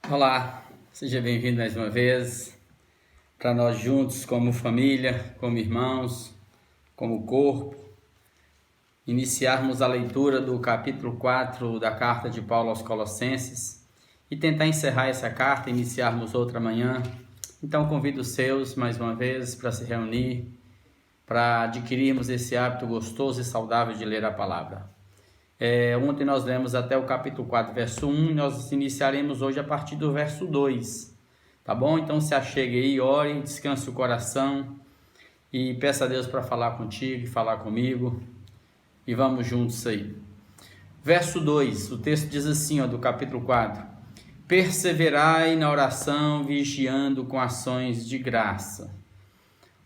Olá, seja bem-vindo mais uma vez para nós juntos, como família, como irmãos, como corpo, iniciarmos a leitura do capítulo 4 da carta de Paulo aos Colossenses e tentar encerrar essa carta e iniciarmos outra amanhã. Então convido os seus mais uma vez para se reunir, para adquirirmos esse hábito gostoso e saudável de ler a palavra. Ontem nós lemos até o capítulo 4, verso 1, nós iniciaremos hoje a partir do verso 2, tá bom? Então se achegue aí, ore, descanse o coração e peça a Deus para falar contigo e falar comigo e vamos juntos aí. Verso 2, o texto diz assim, do capítulo 4: perseverai na oração, vigiando com ações de graça.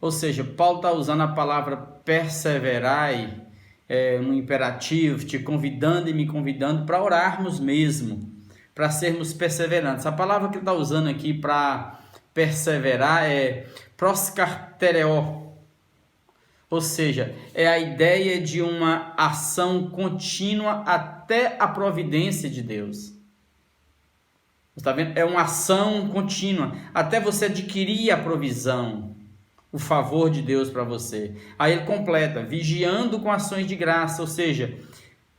Ou seja, Paulo está usando a palavra perseverai, um imperativo, te convidando e me convidando para orarmos mesmo, para sermos perseverantes. A palavra que ele está usando aqui para perseverar é proskartereo, ou seja, é a ideia de uma ação contínua até a providência de Deus. Você está vendo? É uma ação contínua até você adquirir a provisão, o favor de Deus para você. Aí ele completa, vigiando com ações de graça, ou seja,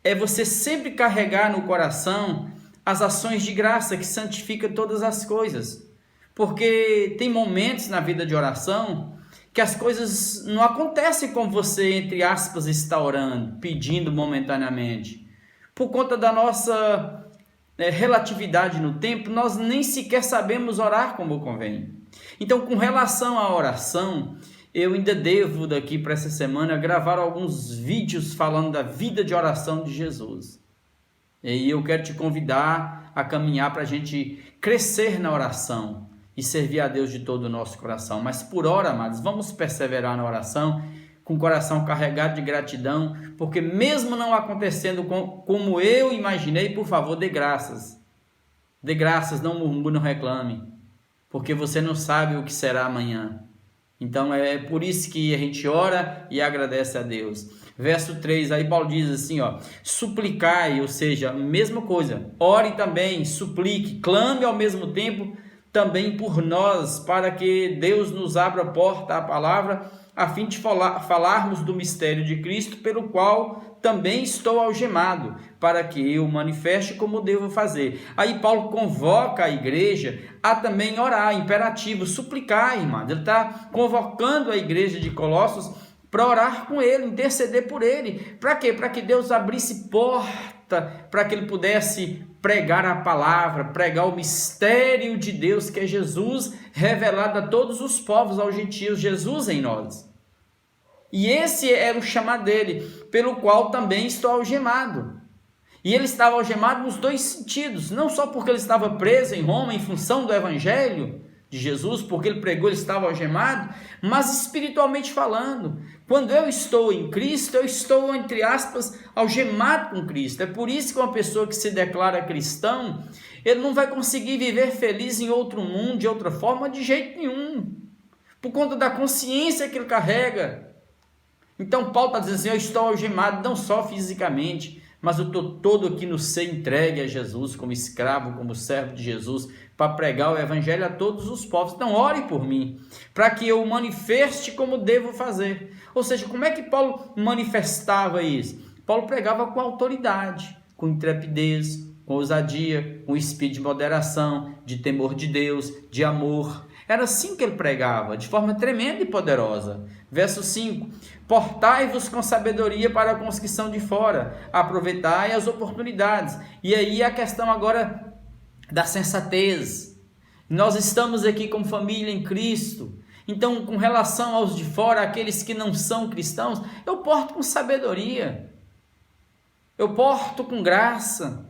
é você sempre carregar no coração as ações de graça que santificam todas as coisas. Porque tem momentos na vida de oração que as coisas não acontecem como você, entre aspas, está orando, pedindo momentaneamente. Por conta da nossa relatividade no tempo, nós nem sequer sabemos orar como convém. Então, com relação à oração, eu ainda devo daqui para essa semana gravar alguns vídeos falando da vida de oração de Jesus. E eu quero te convidar a caminhar para a gente crescer na oração e servir a Deus de todo o nosso coração. Mas por hora, amados, vamos perseverar na oração com o coração carregado de gratidão, porque mesmo não acontecendo como eu imaginei, por favor, dê graças. Dê graças, não murmure, não reclame, porque você não sabe o que será amanhã. Então é por isso que a gente ora e agradece a Deus. Verso 3, aí Paulo diz assim, suplicai, ou seja, a mesma coisa, ore também, suplique, clame ao mesmo tempo também por nós, para que Deus nos abra a porta à palavra, a fim de falarmos do mistério de Cristo, pelo qual também estou algemado, para que eu manifeste como devo fazer. Aí Paulo convoca a igreja a também orar, imperativo, suplicar, irmão. Ele está convocando a igreja de Colossos para orar com ele, interceder por ele. Para quê? Para que Deus abrisse porta, para que ele pudesse pregar a palavra, pregar o mistério de Deus, que é Jesus, revelado a todos os povos, aos gentios, Jesus em nós. E esse era o chamado dele, pelo qual também estou algemado. E ele estava algemado nos dois sentidos, não só porque ele estava preso em Roma em função do evangelho de Jesus, porque ele pregou, ele estava algemado, mas espiritualmente falando. Quando eu estou em Cristo, eu estou, entre aspas, algemado com Cristo. É por isso que uma pessoa que se declara cristão, ele não vai conseguir viver feliz em outro mundo, de outra forma, de jeito nenhum, por conta da consciência que ele carrega. Então Paulo está dizendo assim, eu estou algemado não só fisicamente, mas eu estou todo aqui no ser entregue a Jesus, como escravo, como servo de Jesus, para pregar o evangelho a todos os povos. Então ore por mim, para que eu manifeste como devo fazer. Ou seja, como é que Paulo manifestava isso? Paulo pregava com autoridade, com intrepidez, com ousadia, com espírito de moderação, de temor de Deus, de amor. Era assim que ele pregava, de forma tremenda e poderosa. Verso 5, portai-vos com sabedoria para com os que são de fora, aproveitai as oportunidades. E aí a questão agora da sensatez. Nós estamos aqui como família em Cristo, então com relação aos de fora, aqueles que não são cristãos, eu porto com sabedoria, eu porto com graça,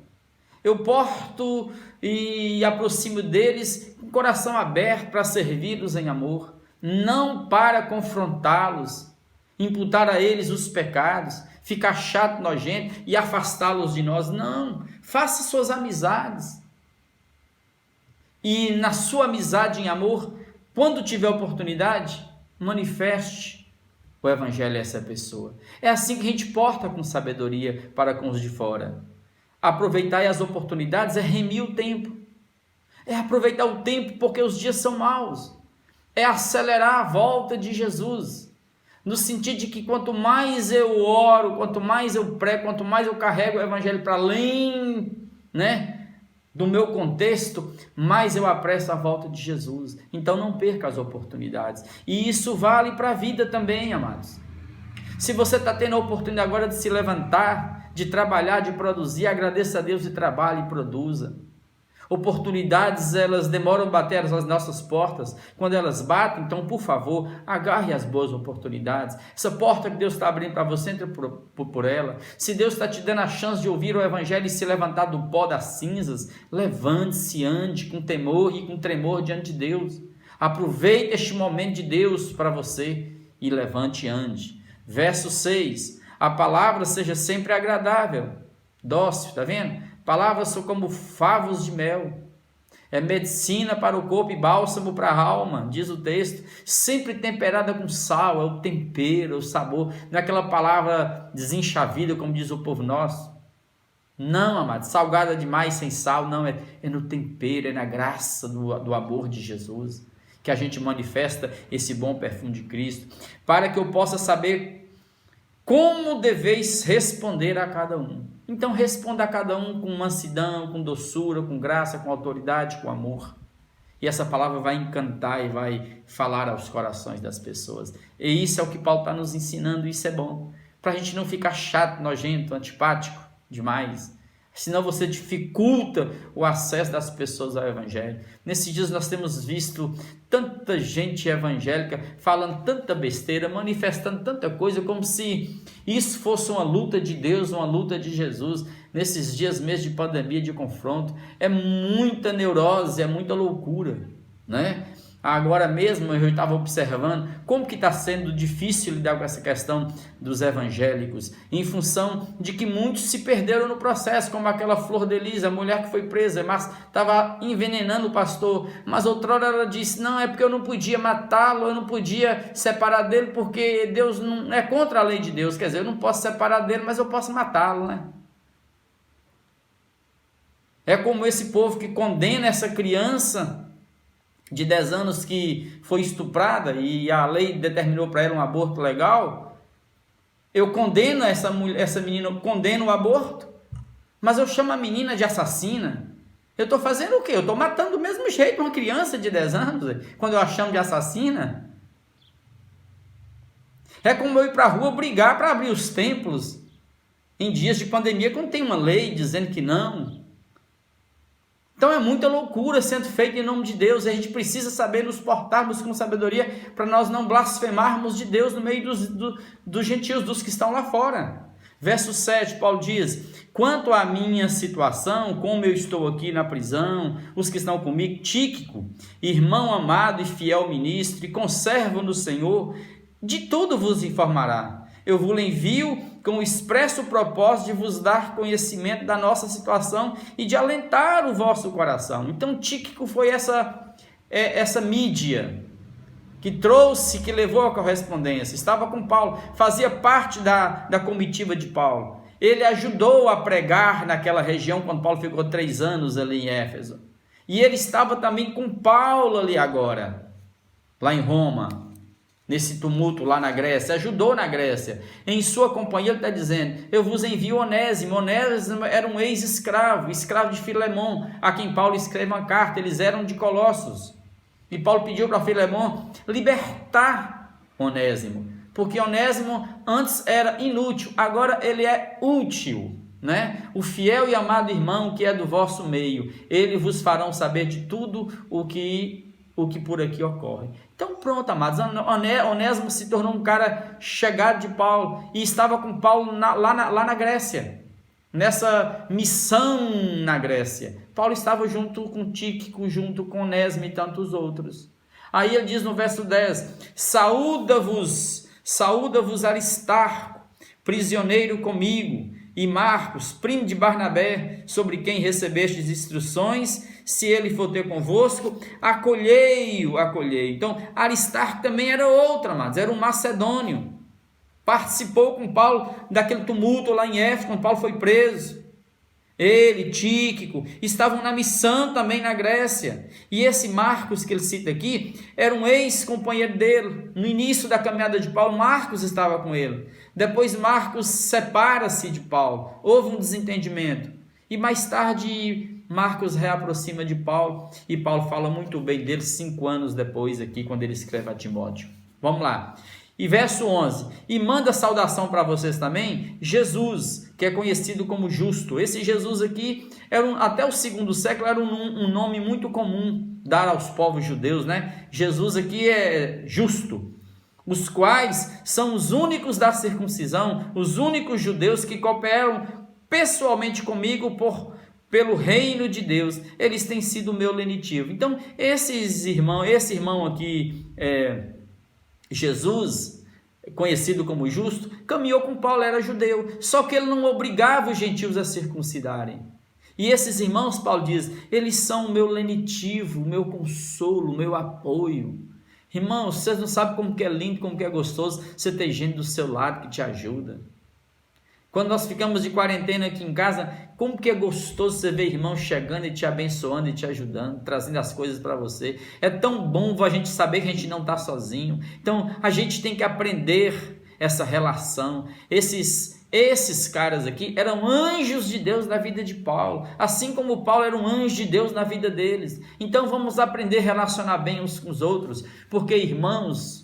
eu porto e aproximo deles com o coração aberto para servi-los em amor, não para confrontá-los, imputar a eles os pecados, ficar chato, nojento e afastá-los de nós. Não, faça suas amizades. E na sua amizade em amor, quando tiver oportunidade, manifeste o evangelho a essa pessoa. É assim que a gente porta com sabedoria para com os de fora. Aproveitar as oportunidades é remir o tempo. É aproveitar o tempo porque os dias são maus. É acelerar a volta de Jesus. No sentido de que quanto mais eu oro, quanto mais eu prego, quanto mais eu carrego o evangelho para além, do meu contexto, mais eu apresso a volta de Jesus. Então não perca as oportunidades. E isso vale para a vida também, amados. Se você está tendo a oportunidade agora de se levantar, de trabalhar, de produzir, agradeça a Deus e trabalhe e produza. Oportunidades, elas demoram a bater às nossas portas. Quando elas batem, então, por favor, agarre as boas oportunidades. Essa porta que Deus está abrindo para você, entre por ela. Se Deus está te dando a chance de ouvir o evangelho e se levantar do pó das cinzas, levante-se, ande com temor e com tremor diante de Deus. Aproveite este momento de Deus para você e levante e ande. Verso 6, a palavra seja sempre agradável, dócil, está vendo? Palavras são como favos de mel, é medicina para o corpo e bálsamo para a alma, diz o texto, sempre temperada com sal, é o tempero, o sabor, não é aquela palavra desenchavida, como diz o povo nosso. Não, amado, salgada demais sem sal, não, é no tempero, é na graça do amor de Jesus, que a gente manifesta esse bom perfume de Cristo, para que eu possa saber como deveis responder a cada um. Então responda a cada um com mansidão, com doçura, com graça, com autoridade, com amor. E essa palavra vai encantar e vai falar aos corações das pessoas. E isso é o que Paulo está nos ensinando, isso é bom. Para a gente não ficar chato, nojento, antipático demais. Senão você dificulta o acesso das pessoas ao evangelho. Nesses dias nós temos visto tanta gente evangélica falando tanta besteira, manifestando tanta coisa, como se isso fosse uma luta de Deus, uma luta de Jesus. Nesses dias mesmo de pandemia, de confronto, é muita neurose, é muita loucura, Agora mesmo eu estava observando como que está sendo difícil lidar com essa questão dos evangélicos, em função de que muitos se perderam no processo, como aquela Flor de Lis, a mulher que foi presa, mas estava envenenando o pastor, mas outrora ela disse, não, é porque eu não podia matá-lo, eu não podia separar dele, porque Deus não é contra a lei de Deus, quer dizer, eu não posso separar dele, mas eu posso matá-lo, É como esse povo que condena essa criança de 10 anos que foi estuprada e a lei determinou para ela um aborto legal. Eu condeno essa menina, eu condeno o aborto, mas eu chamo a menina de assassina. Eu estou fazendo o quê? Eu estou matando do mesmo jeito uma criança de 10 anos, quando eu a chamo de assassina. É como eu ir para a rua brigar para abrir os templos em dias de pandemia, quando tem uma lei dizendo que não. Então é muita loucura sendo feita em nome de Deus, e a gente precisa saber nos portarmos com sabedoria para nós não blasfemarmos de Deus no meio dos gentios, dos que estão lá fora. Verso 7, Paulo diz, quanto à minha situação, como eu estou aqui na prisão, os que estão comigo, Tíquico, irmão amado e fiel ministro, e conservo no Senhor, de tudo vos informará. Eu vos envio com o expresso propósito de vos dar conhecimento da nossa situação e de alentar o vosso coração. Então Tíquico foi essa mídia que trouxe, que levou a correspondência, estava com Paulo, fazia parte da comitiva de Paulo. Ele ajudou a pregar naquela região quando Paulo ficou 3 anos ali em Éfeso. E ele estava também com Paulo ali agora, lá em Roma. Nesse tumulto lá na Grécia, ajudou na Grécia. Em sua companhia ele está dizendo, eu vos envio Onésimo. Onésimo era um ex-escravo, escravo de Filemon, a quem Paulo escreve uma carta, eles eram de Colossos. E Paulo pediu para Filemon libertar Onésimo, porque Onésimo antes era inútil, agora ele é útil. O fiel e amado irmão que é do vosso meio, ele vos farão saber de tudo o que por aqui ocorre. Então pronto, amados, Onésimo se tornou um cara chegado de Paulo, e estava com Paulo lá na Grécia, nessa missão na Grécia. Paulo estava junto com Tíquico, junto com Onésimo e tantos outros. Aí ele diz no verso 10, saúda-vos Aristarco, prisioneiro comigo, e Marcos, primo de Barnabé, sobre quem recebestes instruções, se ele for ter convosco, acolhei-o. Então, Aristarco também era outro, amados, era um macedônio, participou com Paulo daquele tumulto lá em Éfeso, quando Paulo foi preso, ele, Tíquico, estavam na missão também na Grécia. E esse Marcos que ele cita aqui, era um ex-companheiro dele. No início da caminhada de Paulo, Marcos estava com ele. Depois Marcos separa-se de Paulo. Houve um desentendimento. E mais tarde Marcos reaproxima de Paulo. E Paulo fala muito bem dele 5 anos depois aqui, quando ele escreve a Timóteo. Vamos lá. E verso 11, e manda saudação para vocês também, Jesus, que é conhecido como Justo. Esse Jesus aqui, até o segundo século, era um nome muito comum dar aos povos judeus, né? Jesus aqui é Justo, os quais são os únicos da circuncisão, os únicos judeus que cooperam pessoalmente comigo pelo reino de Deus. Eles têm sido o meu lenitivo. Então, esse irmão aqui, Jesus, conhecido como Justo, caminhou com Paulo, era judeu, só que ele não obrigava os gentios a circuncidarem. E esses irmãos, Paulo diz, eles são o meu lenitivo, o meu consolo, o meu apoio. Irmãos, vocês não sabem como que é lindo, como que é gostoso você ter gente do seu lado que te ajuda. Quando nós ficamos de quarentena aqui em casa, como que é gostoso você ver irmãos chegando e te abençoando e te ajudando, trazendo as coisas para você. É tão bom a gente saber que a gente não está sozinho. Então, a gente tem que aprender essa relação. Esses caras aqui eram anjos de Deus na vida de Paulo, assim como Paulo era um anjo de Deus na vida deles. Então, vamos aprender a relacionar bem uns com os outros, porque irmãos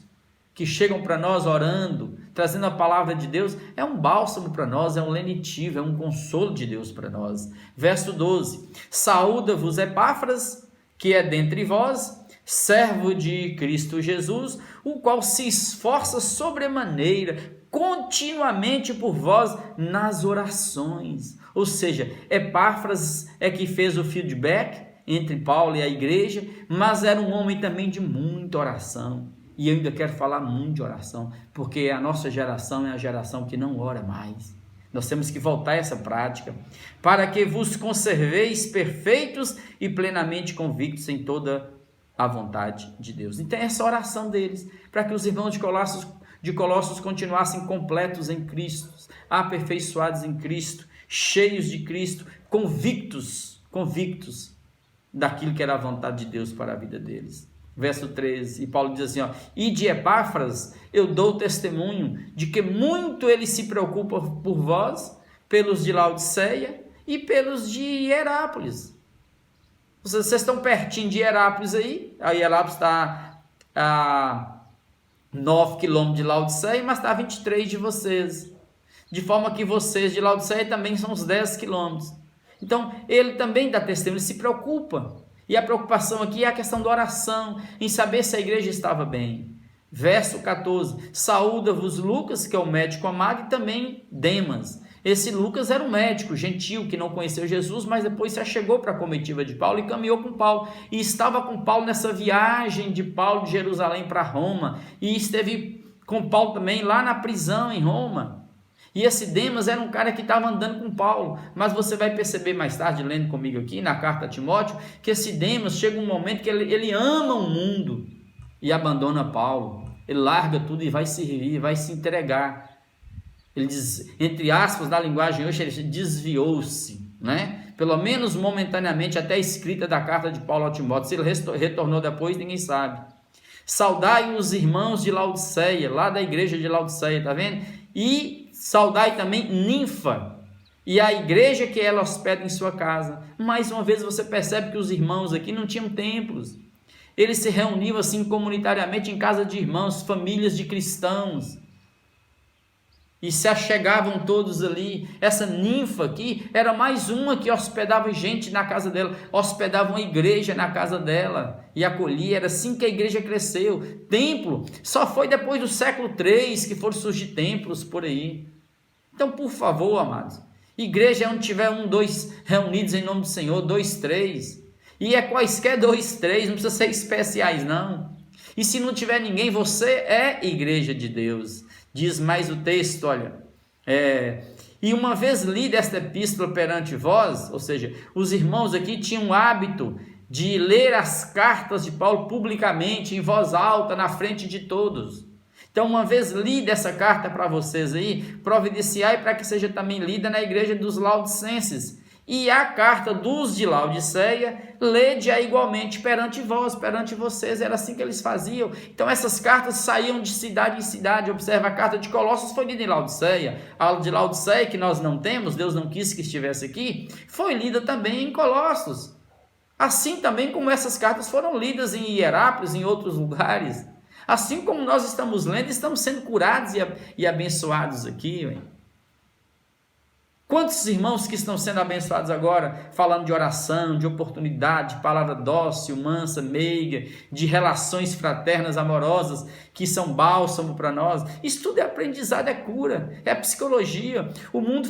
que chegam para nós orando, trazendo a palavra de Deus, é um bálsamo para nós, é um lenitivo, é um consolo de Deus para nós. Verso 12, saúda-vos Epáfras, que é dentre vós, servo de Cristo Jesus, o qual se esforça sobremaneira, continuamente por vós nas orações. Ou seja, Epáfras é que fez o feedback entre Paulo e a igreja, mas era um homem também de muita oração. E eu ainda quero falar muito de oração, porque a nossa geração é a geração que não ora mais. Nós temos que voltar a essa prática, para que vos conserveis perfeitos e plenamente convictos em toda a vontade de Deus. Então, essa oração deles, para que os irmãos de Colossos continuassem completos em Cristo, aperfeiçoados em Cristo, cheios de Cristo, convictos daquilo que era a vontade de Deus para a vida deles. Verso 13, e Paulo diz assim, e de Epáfras eu dou testemunho de que muito ele se preocupa por vós, pelos de Laodiceia e pelos de Hierápolis. Vocês estão pertinho de Hierápolis aí, a Hierápolis está a 9 quilômetros de Laodiceia, mas está a 23 de vocês, de forma que vocês de Laodiceia também são uns 10 quilômetros. Então, ele também dá testemunho, ele se preocupa. E a preocupação aqui é a questão da oração, em saber se a igreja estava bem. Verso 14, saúda-vos Lucas, que é o médico amado, e também Demas. Esse Lucas era um médico gentil, que não conheceu Jesus, mas depois se achegou para a comitiva de Paulo e caminhou com Paulo. E estava com Paulo nessa viagem de Paulo de Jerusalém para Roma. E esteve com Paulo também lá na prisão em Roma. E esse Demas era um cara que estava andando com Paulo, mas você vai perceber mais tarde, lendo comigo aqui na carta a Timóteo, que esse Demas chega um momento que ele ama o mundo e abandona Paulo. Ele larga tudo e vai servir, vai se entregar. Ele diz, entre aspas, na linguagem hoje, ele desviou-se, né? Pelo menos momentaneamente, até a escrita da carta de Paulo a Timóteo. Se ele retornou depois, ninguém sabe. Saudai os irmãos de Laodiceia, lá da igreja de Laodiceia, tá vendo? E saudai também Ninfa e a igreja que ela hospeda em sua casa. Mais uma vez você percebe que os irmãos aqui não tinham templos. Eles se reuniam assim comunitariamente em casa de irmãos, famílias de cristãos. E se achegavam todos ali. Essa Ninfa aqui era mais uma que hospedava gente na casa dela, hospedava uma igreja na casa dela e acolhia. Era assim que a igreja cresceu. Templo só foi depois do século III que foram surgir templos por aí. Então, por favor, amados, igreja é onde tiver 1, 2 reunidos em nome do Senhor, 2, 3. E é quaisquer 2, 3, não precisa ser especiais não. E se não tiver ninguém, você é igreja de Deus. Diz mais o texto, olha, e uma vez lida esta epístola perante vós, ou seja, os irmãos aqui tinham o hábito de ler as cartas de Paulo publicamente, em voz alta, na frente de todos. Então, uma vez lida essa carta para vocês aí, providenciai para que seja também lida na igreja dos Laodicenses. E a carta dos de Laodiceia, lede-a igualmente perante vós, perante vocês. Era assim que eles faziam. Então essas cartas saíam de cidade em cidade. Observa, a carta de Colossos foi lida em Laodiceia. A de Laodiceia, que nós não temos, Deus não quis que estivesse aqui, foi lida também em Colossos. Assim também como essas cartas foram lidas em Hierápolis, em outros lugares. Assim como nós estamos lendo, estamos sendo curados e abençoados aqui. Hein? Quantos irmãos que estão sendo abençoados agora, falando de oração, de oportunidade, de palavra dócil, mansa, meiga, de relações fraternas, amorosas, que são bálsamo para nós. Isso tudo é aprendizado, é cura, é psicologia. O mundo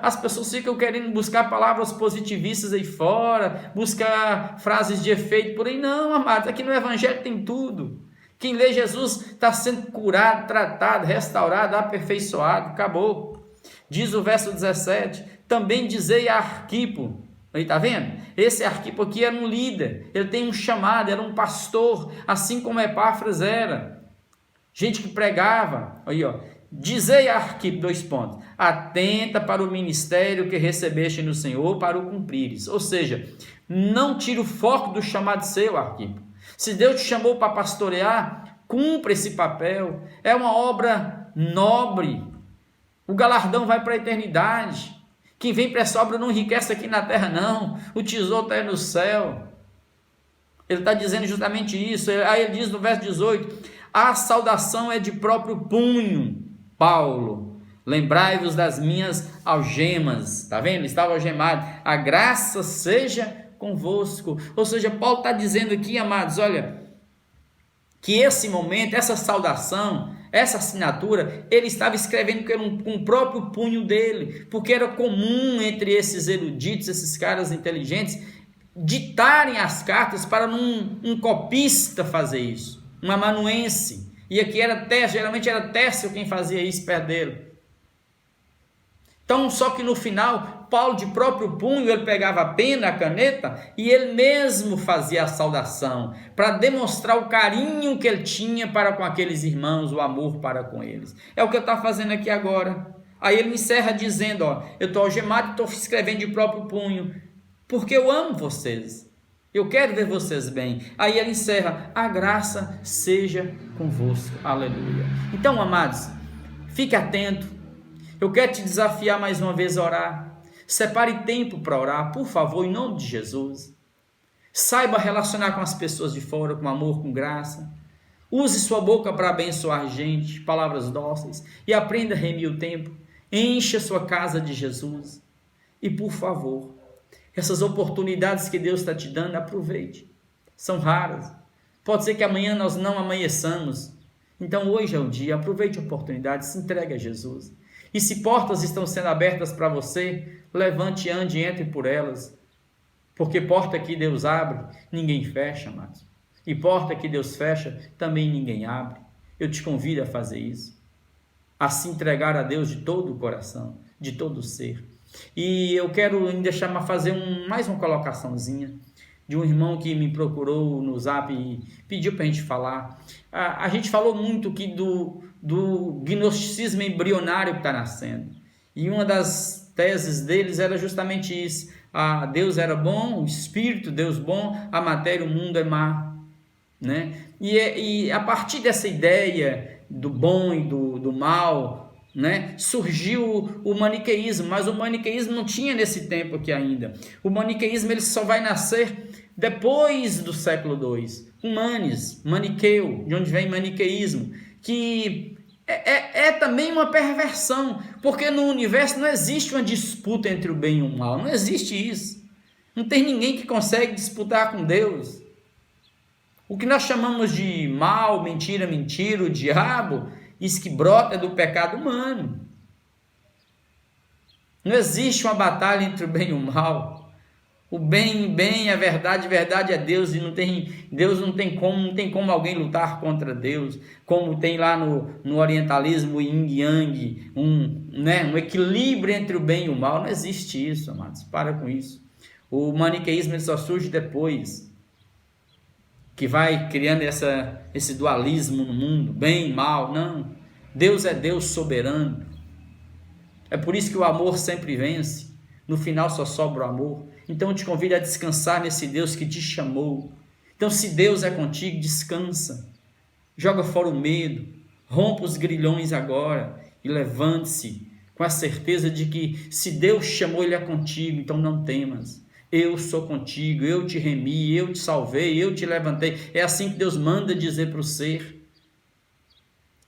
as pessoas ficam querendo buscar palavras positivistas aí fora, buscar frases de efeito por aí. Não, amados, aqui no Evangelho tem tudo. Quem lê Jesus está sendo curado, tratado, restaurado, aperfeiçoado, acabou. Diz o verso 17, também dizei a Arquipo, aí está vendo? Esse Arquipo aqui era um líder, ele tem um chamado, era um pastor, assim como Epáfras era, gente que pregava, aí ó, dizei a Arquipo, 2 pontos, atenta para o ministério que recebeste no Senhor para o cumprires, ou seja, não tira o foco do chamado seu, Arquipo, se Deus te chamou para pastorear, cumpra esse papel, é uma obra nobre, o galardão vai para a eternidade. Quem vem para essa obra não enriquece aqui na terra, não. O tesouro está aí no céu. Ele está dizendo justamente isso. Aí ele diz no verso 18: a saudação é de próprio punho, Paulo. Lembrai-vos das minhas algemas. Está vendo? Ele estava algemado. A graça seja convosco. Ou seja, Paulo está dizendo aqui, amados, olha, que esse momento, essa saudação, essa assinatura, ele estava escrevendo com o próprio punho dele, porque era comum entre esses eruditos, esses caras inteligentes, ditarem as cartas para um copista fazer isso, um amanuense. E aqui era Tércio, geralmente era Tércio quem fazia isso perto dele. Então, só que no final, Paulo de próprio punho, ele pegava a pena, a caneta, e ele mesmo fazia a saudação, para demonstrar o carinho que ele tinha para com aqueles irmãos, o amor para com eles. É o que eu estou fazendo aqui agora. Aí ele encerra dizendo, ó, eu estou algemado e estou escrevendo de próprio punho, porque eu amo vocês, eu quero ver vocês bem. Aí ele encerra, a graça seja convosco, aleluia. Então, amados, fique atento. Eu quero te desafiar mais uma vez a orar. Separe tempo para orar, por favor, em nome de Jesus. Saiba relacionar com as pessoas de fora, com amor, com graça. Use sua boca para abençoar gente, palavras dóceis, e aprenda a remir o tempo. Encha sua casa de Jesus. E, por favor, essas oportunidades que Deus está te dando, aproveite. São raras. Pode ser que amanhã nós não amanheçamos. Então, hoje é o dia. Aproveite a oportunidade, se entregue a Jesus. E se portas estão sendo abertas para você, levante, ande e entre por elas. Porque porta que Deus abre, ninguém fecha, amados. E porta que Deus fecha, também ninguém abre. Eu te convido a fazer isso. A se entregar a Deus de todo o coração, de todo o ser. E eu quero deixar fazer mais uma colocaçãozinha de um irmão que me procurou no Zap e pediu para a gente falar. A gente falou muito aqui do gnosticismo embrionário que está nascendo. E uma das teses deles era justamente isso. Deus era bom, o Espírito, Deus bom, a matéria, o mundo é má. Né? E a partir dessa ideia do bom e do mal, né, surgiu o maniqueísmo, mas o maniqueísmo não tinha nesse tempo aqui ainda. O maniqueísmo ele só vai nascer depois do século II. Maniqueu, de onde vem maniqueísmo, que é também uma perversão, porque no universo não existe uma disputa entre o bem e o mal, não existe isso. Não tem ninguém que consegue disputar com Deus. O que nós chamamos de mal, mentira, o diabo, isso que brota do pecado humano. Não existe uma batalha entre o bem e o mal. O bem, a verdade é Deus, e Deus não tem como alguém lutar contra Deus, como tem lá no orientalismo, o yin yang, um equilíbrio entre o bem e o mal. Não existe isso, amados, para com isso. O maniqueísmo só surge depois, que vai criando esse dualismo no mundo, bem e mal. Não, Deus é Deus soberano. É por isso que o amor sempre vence. No final só sobra o amor. Então eu te convido a descansar nesse Deus que te chamou. Então, se Deus é contigo, descansa. Joga fora o medo. Rompa os grilhões agora e levante-se com a certeza de que se Deus chamou, Ele é contigo. Então não temas. Eu sou contigo, eu te remi, eu te salvei, eu te levantei. É assim que Deus manda dizer para o ser.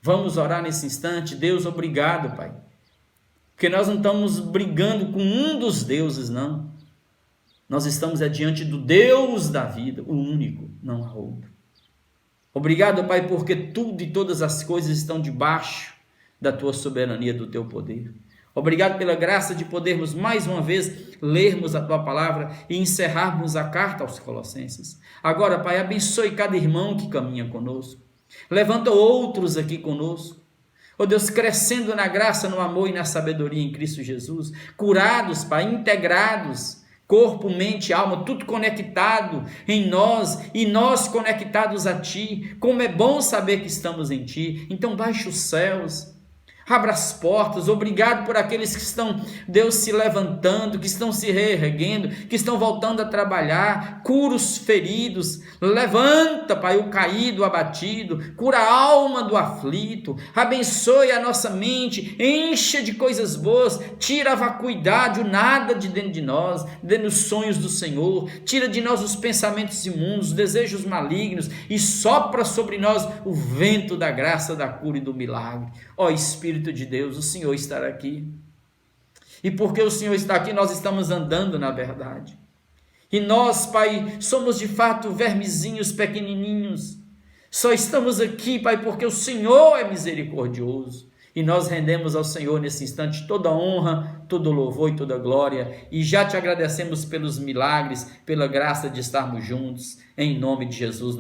Vamos orar nesse instante. Deus, obrigado, Pai. Porque nós não estamos brigando com um dos deuses, não. Nós estamos diante do Deus da vida, o único, não há outro. Obrigado, Pai, porque tudo e todas as coisas estão debaixo da Tua soberania, do Teu poder. Obrigado pela graça de podermos mais uma vez lermos a Tua palavra e encerrarmos a carta aos Colossenses. Agora, Pai, abençoe cada irmão que caminha conosco. Levanta outros aqui conosco. Ó Deus, crescendo na graça, no amor e na sabedoria em Cristo Jesus. Curados, Pai, integrados, corpo, mente, alma, tudo conectado em nós e nós conectados a Ti. Como é bom saber que estamos em Ti. Então baixa os céus. Abra as portas. Obrigado por aqueles que estão, Deus, se levantando, que estão se reerguendo, que estão voltando a trabalhar. Cura os feridos. Levanta, Pai, o caído, o abatido. Cura a alma do aflito. Abençoe a nossa mente. Encha de coisas boas. Tira a vacuidade, o nada de dentro de nós. Dê nos sonhos do Senhor. Tira de nós os pensamentos imundos, os desejos malignos. E sopra sobre nós o vento da graça, da cura e do milagre. Ó Espírito de Deus, o Senhor está aqui. E porque o Senhor está aqui, nós estamos andando na verdade. E nós, Pai, somos de fato vermezinhos pequenininhos. Só estamos aqui, Pai, porque o Senhor é misericordioso. E nós rendemos ao Senhor nesse instante toda honra, todo louvor e toda glória. E já te agradecemos pelos milagres, pela graça de estarmos juntos. Em nome de Jesus.